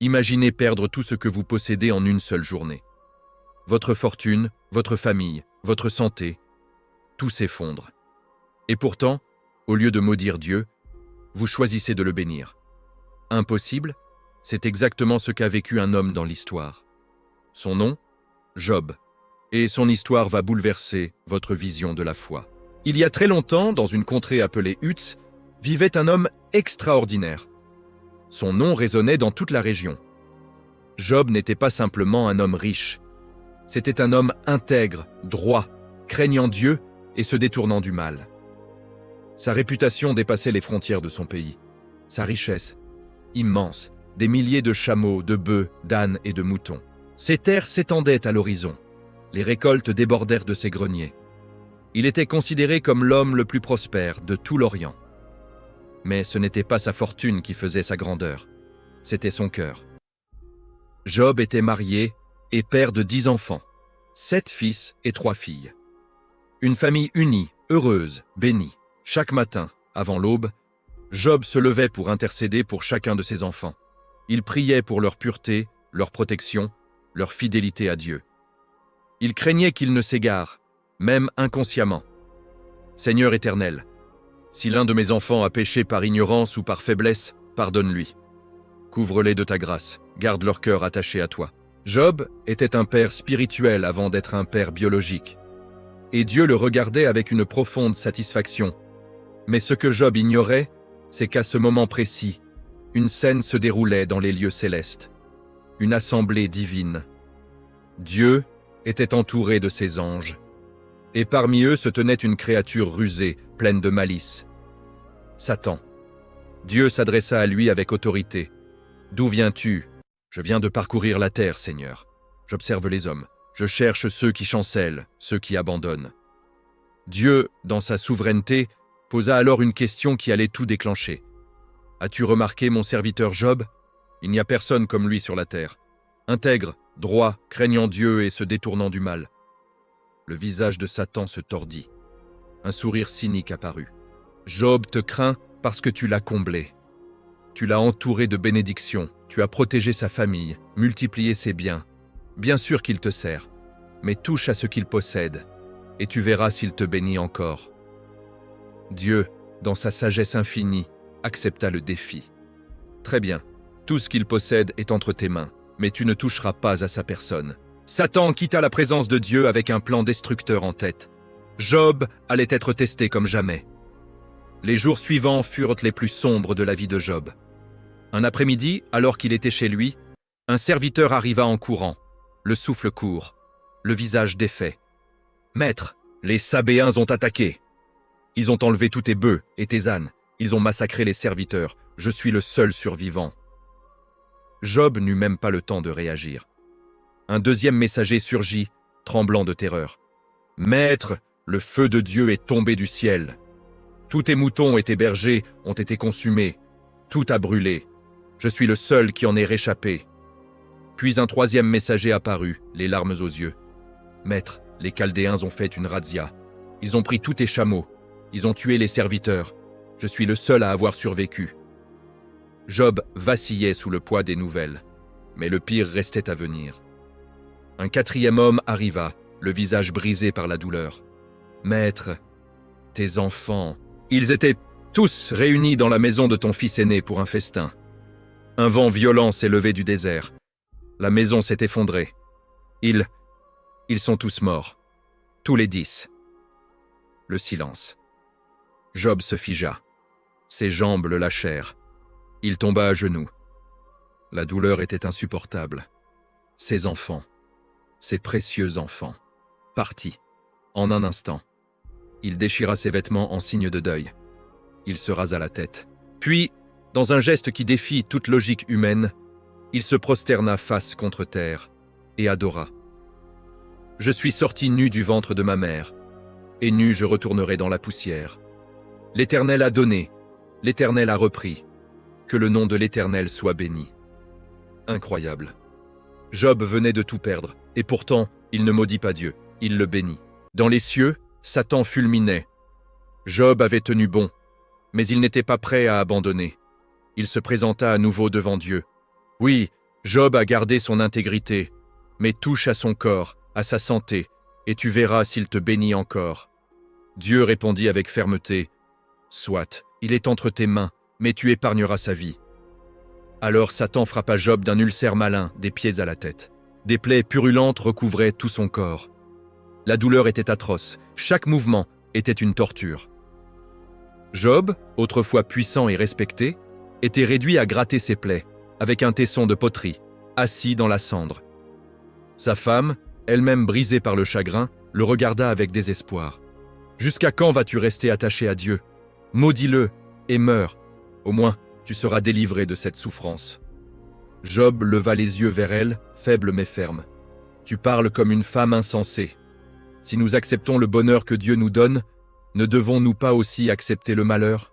Imaginez perdre tout ce que vous possédez en une seule journée. Votre fortune, votre famille, votre santé, tout s'effondre. Et pourtant, au lieu de maudire Dieu, vous choisissez de le bénir. Impossible, c'est exactement ce qu'a vécu un homme dans l'histoire. Son nom, Job. Et son histoire va bouleverser votre vision de la foi. Il y a très longtemps, dans une contrée appelée Uz, vivait un homme extraordinaire. Son nom résonnait dans toute la région. Job n'était pas simplement un homme riche. C'était un homme intègre, droit, craignant Dieu et se détournant du mal. Sa réputation dépassait les frontières de son pays. Sa richesse, immense, des milliers de chameaux, de bœufs, d'ânes et de moutons. Ses terres s'étendaient à l'horizon. Les récoltes débordèrent de ses greniers. Il était considéré comme l'homme le plus prospère de tout l'Orient. Mais ce n'était pas sa fortune qui faisait sa grandeur, c'était son cœur. Job était marié et père de 10 enfants, 7 fils et 3 filles. Une famille unie, heureuse, bénie. Chaque matin, avant l'aube, Job se levait pour intercéder pour chacun de ses enfants. Il priait pour leur pureté, leur protection, leur fidélité à Dieu. Il craignait qu'ils ne s'égarent, même inconsciemment. Seigneur éternel, si l'un de mes enfants a péché par ignorance ou par faiblesse, pardonne-lui. Couvre-les de ta grâce, garde leur cœur attaché à toi. Job était un père spirituel avant d'être un père biologique. Et Dieu le regardait avec une profonde satisfaction. Mais ce que Job ignorait, c'est qu'à ce moment précis, une scène se déroulait dans les lieux célestes. Une assemblée divine. Dieu était entouré de ses anges. Et parmi eux se tenait une créature rusée, pleine de malice. Satan. Dieu s'adressa à lui avec autorité. « D'où viens-tu ? Je viens de parcourir la terre, Seigneur. J'observe les hommes. Je cherche ceux qui chancellent, ceux qui abandonnent. » Dieu, dans sa souveraineté, posa alors une question qui allait tout déclencher. « As-tu remarqué mon serviteur Job ? Il n'y a personne comme lui sur la terre. Intègre, droit, craignant Dieu et se détournant du mal. » Le visage de Satan se tordit. Un sourire cynique apparut. « Job te craint parce que tu l'as comblé. Tu l'as entouré de bénédictions, tu as protégé sa famille, multiplié ses biens. Bien sûr qu'il te sert, mais touche à ce qu'il possède, et tu verras s'il te bénit encore. » Dieu, dans sa sagesse infinie, accepta le défi. « Très bien, tout ce qu'il possède est entre tes mains, mais tu ne toucheras pas à sa personne. » Satan quitta la présence de Dieu avec un plan destructeur en tête. Job allait être testé comme jamais. Les jours suivants furent les plus sombres de la vie de Job. Un après-midi, alors qu'il était chez lui, un serviteur arriva en courant, le souffle court, le visage défait. « Maître, les Sabéens ont attaqué. Ils ont enlevé tous tes bœufs et tes ânes. Ils ont massacré les serviteurs. Je suis le seul survivant. » Job n'eut même pas le temps de réagir. Un deuxième messager surgit, tremblant de terreur. « Maître, le feu de Dieu est tombé du ciel. Tous tes moutons et tes bergers ont été consumés. Tout a brûlé. Je suis le seul qui en ait réchappé. » Puis un troisième messager apparut, les larmes aux yeux. « Maître, les Chaldéens ont fait une razzia. Ils ont pris tous tes chameaux. Ils ont tué les serviteurs. Je suis le seul à avoir survécu. » Job vacillait sous le poids des nouvelles, mais le pire restait à venir. Un quatrième homme arriva, le visage brisé par la douleur. « Maître, tes enfants, ils étaient tous réunis dans la maison de ton fils aîné pour un festin. Un vent violent s'est levé du désert. La maison s'est effondrée. Ils sont tous morts. Tous les 10. » Le silence. Job se figea. Ses jambes le lâchèrent. Il tomba à genoux. La douleur était insupportable. Ses enfants, ses précieux enfants, partis, en un instant. Il déchira ses vêtements en signe de deuil. Il se rasa la tête. Puis, dans un geste qui défie toute logique humaine, il se prosterna face contre terre et adora. « Je suis sorti nu du ventre de ma mère, et nu je retournerai dans la poussière. L'Éternel a donné, l'Éternel a repris. Que le nom de l'Éternel soit béni. » Incroyable. Job venait de tout perdre, et pourtant, il ne maudit pas Dieu, il le bénit. Dans les cieux, Satan fulminait. Job avait tenu bon, mais il n'était pas prêt à abandonner. Il se présenta à nouveau devant Dieu. « Oui, Job a gardé son intégrité, mais touche à son corps, à sa santé, et tu verras s'il te bénit encore. » Dieu répondit avec fermeté, « Soit, il est entre tes mains, mais tu épargneras sa vie. » Alors Satan frappa Job d'un ulcère malin, des pieds à la tête. Des plaies purulentes recouvraient tout son corps. La douleur était atroce, chaque mouvement était une torture. Job, autrefois puissant et respecté, était réduit à gratter ses plaies, avec un tesson de poterie, assis dans la cendre. Sa femme, elle-même brisée par le chagrin, le regarda avec désespoir. « Jusqu'à quand vas-tu rester attaché à Dieu? Maudis-le et meurs. Au moins, tu seras délivré de cette souffrance. » Job leva les yeux vers elle, faible mais ferme. « Tu parles comme une femme insensée. Si nous acceptons le bonheur que Dieu nous donne, ne devons-nous pas aussi accepter le malheur? »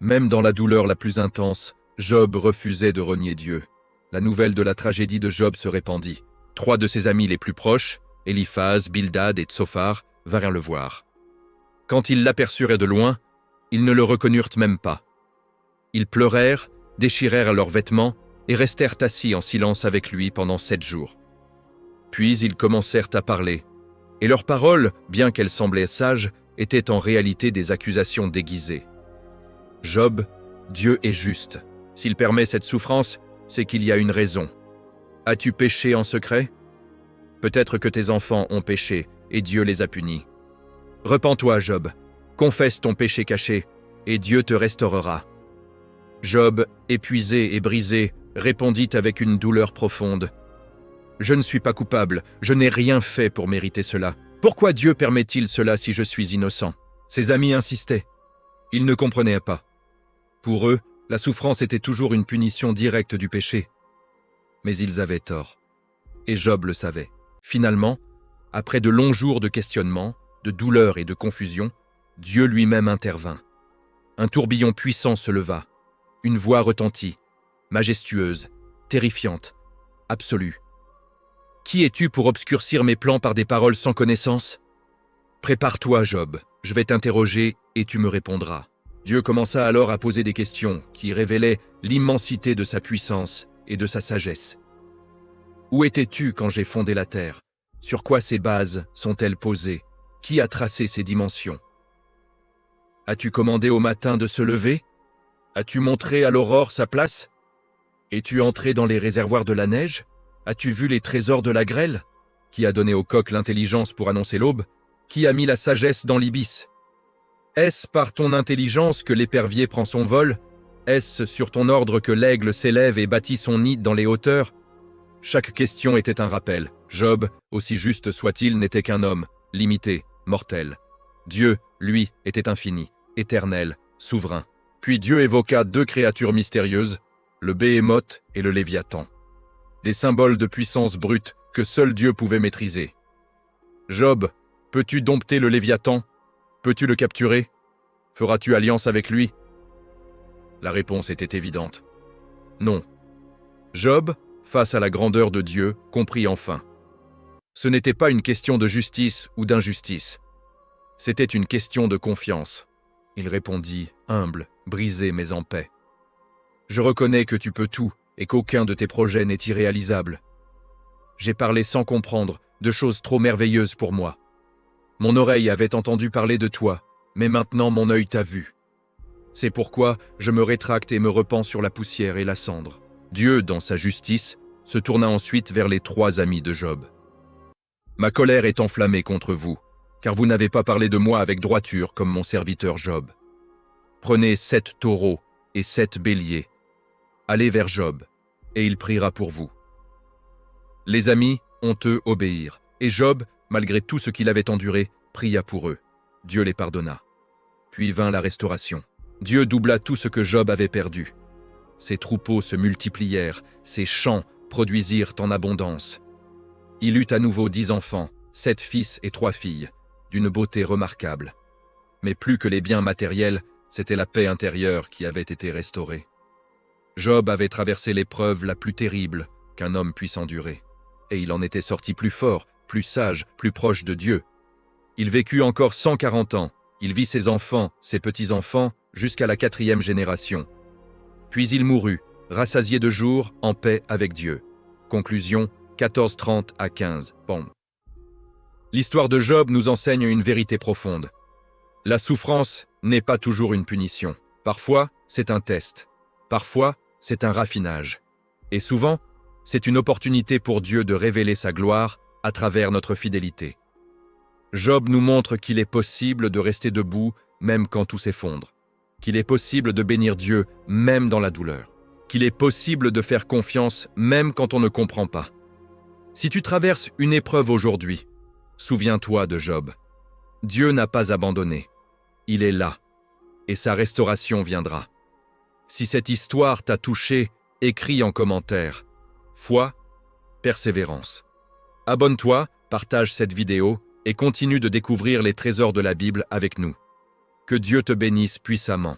Même dans la douleur la plus intense, Job refusait de renier Dieu. La nouvelle de la tragédie de Job se répandit. 3 de ses amis les plus proches, Éliphaz, Bildad et Tsophar, vinrent le voir. Quand ils l'aperçurent de loin, ils ne le reconnurent même pas. Ils pleurèrent, déchirèrent leurs vêtements et restèrent assis en silence avec lui pendant 7 jours. Puis ils commencèrent à parler, et leurs paroles, bien qu'elles semblaient sages, étaient en réalité des accusations déguisées. « Job, Dieu est juste. S'il permet cette souffrance, c'est qu'il y a une raison. As-tu péché en secret? Peut-être que tes enfants ont péché et Dieu les a punis. Repens-toi, Job, confesse ton péché caché et Dieu te restaurera. » Job, épuisé et brisé, répondit avec une douleur profonde. « Je ne suis pas coupable, je n'ai rien fait pour mériter cela. Pourquoi Dieu permet-il cela si je suis innocent ?» Ses amis insistaient. Ils ne comprenaient pas. Pour eux, la souffrance était toujours une punition directe du péché. Mais ils avaient tort. Et Job le savait. Finalement, après de longs jours de questionnement, de douleur et de confusion, Dieu lui-même intervint. Un tourbillon puissant se leva. Une voix retentit, majestueuse, terrifiante, absolue. « Qui es-tu pour obscurcir mes plans par des paroles sans connaissance? Prépare-toi, Job, je vais t'interroger et tu me répondras. » Dieu commença alors à poser des questions qui révélaient l'immensité de sa puissance et de sa sagesse. « Où étais-tu quand j'ai fondé la terre? Sur quoi ses bases sont-elles posées? Qui a tracé ses dimensions? As-tu commandé au matin de se lever? As-tu montré à l'aurore sa place? Es-tu entré dans les réservoirs de la neige? As-tu vu les trésors de la grêle? Qui a donné au coq l'intelligence pour annoncer l'aube? Qui a mis la sagesse dans l'ibis? Est-ce par ton intelligence que l'épervier prend son vol? Est-ce sur ton ordre que l'aigle s'élève et bâtit son nid dans les hauteurs? » Chaque question était un rappel. Job, aussi juste soit-il, n'était qu'un homme, limité, mortel. Dieu, lui, était infini, éternel, souverain. Puis Dieu évoqua 2 créatures mystérieuses, le Béhémoth et le Léviathan. Des symboles de puissance brute que seul Dieu pouvait maîtriser. « Job, peux-tu dompter le Léviathan? Peux-tu le capturer? Feras-tu alliance avec lui? » La réponse était évidente. Non. Job, face à la grandeur de Dieu, comprit enfin. Ce n'était pas une question de justice ou d'injustice. C'était une question de confiance. Il répondit, humble, brisé mais en paix. « Je reconnais que tu peux tout et qu'aucun de tes projets n'est irréalisable. J'ai parlé sans comprendre de choses trop merveilleuses pour moi. Mon oreille avait entendu parler de toi, mais maintenant mon œil t'a vu. C'est pourquoi je me rétracte et me repens sur la poussière et la cendre. » Dieu, dans sa justice, se tourna ensuite vers les 3 amis de Job. « Ma colère est enflammée contre vous, car vous n'avez pas parlé de moi avec droiture comme mon serviteur Job. Prenez 7 taureaux et 7 béliers. Allez vers Job, et il priera pour vous. » Les amis, honteux, obéirent, et Job, malgré tout ce qu'il avait enduré, pria pour eux. Dieu les pardonna. Puis vint la restauration. Dieu doubla tout ce que Job avait perdu. Ses troupeaux se multiplièrent, ses champs produisirent en abondance. Il eut à nouveau 10 enfants, 7 fils et 3 filles, d'une beauté remarquable. Mais plus que les biens matériels, c'était la paix intérieure qui avait été restaurée. Job avait traversé l'épreuve la plus terrible qu'un homme puisse endurer. Et il en était sorti plus fort, plus sage, plus proche de Dieu. Il vécut encore 140 ans. Il vit ses enfants, ses petits-enfants, jusqu'à la 4e génération. Puis il mourut, rassasié de jour, en paix avec Dieu. Conclusion 14:30 à 15. Pom. L'histoire de Job nous enseigne une vérité profonde. La souffrance n'est pas toujours une punition. Parfois, c'est un test. Parfois, c'est un raffinage. Et souvent, c'est une opportunité pour Dieu de révéler sa gloire à travers notre fidélité. Job nous montre qu'il est possible de rester debout même quand tout s'effondre, qu'il est possible de bénir Dieu même dans la douleur, qu'il est possible de faire confiance même quand on ne comprend pas. Si tu traverses une épreuve aujourd'hui, souviens-toi de Job. Dieu n'a pas abandonné. Il est là, et sa restauration viendra. Si cette histoire t'a touché, écris en commentaire. Foi, persévérance. Abonne-toi, partage cette vidéo et continue de découvrir les trésors de la Bible avec nous. Que Dieu te bénisse puissamment.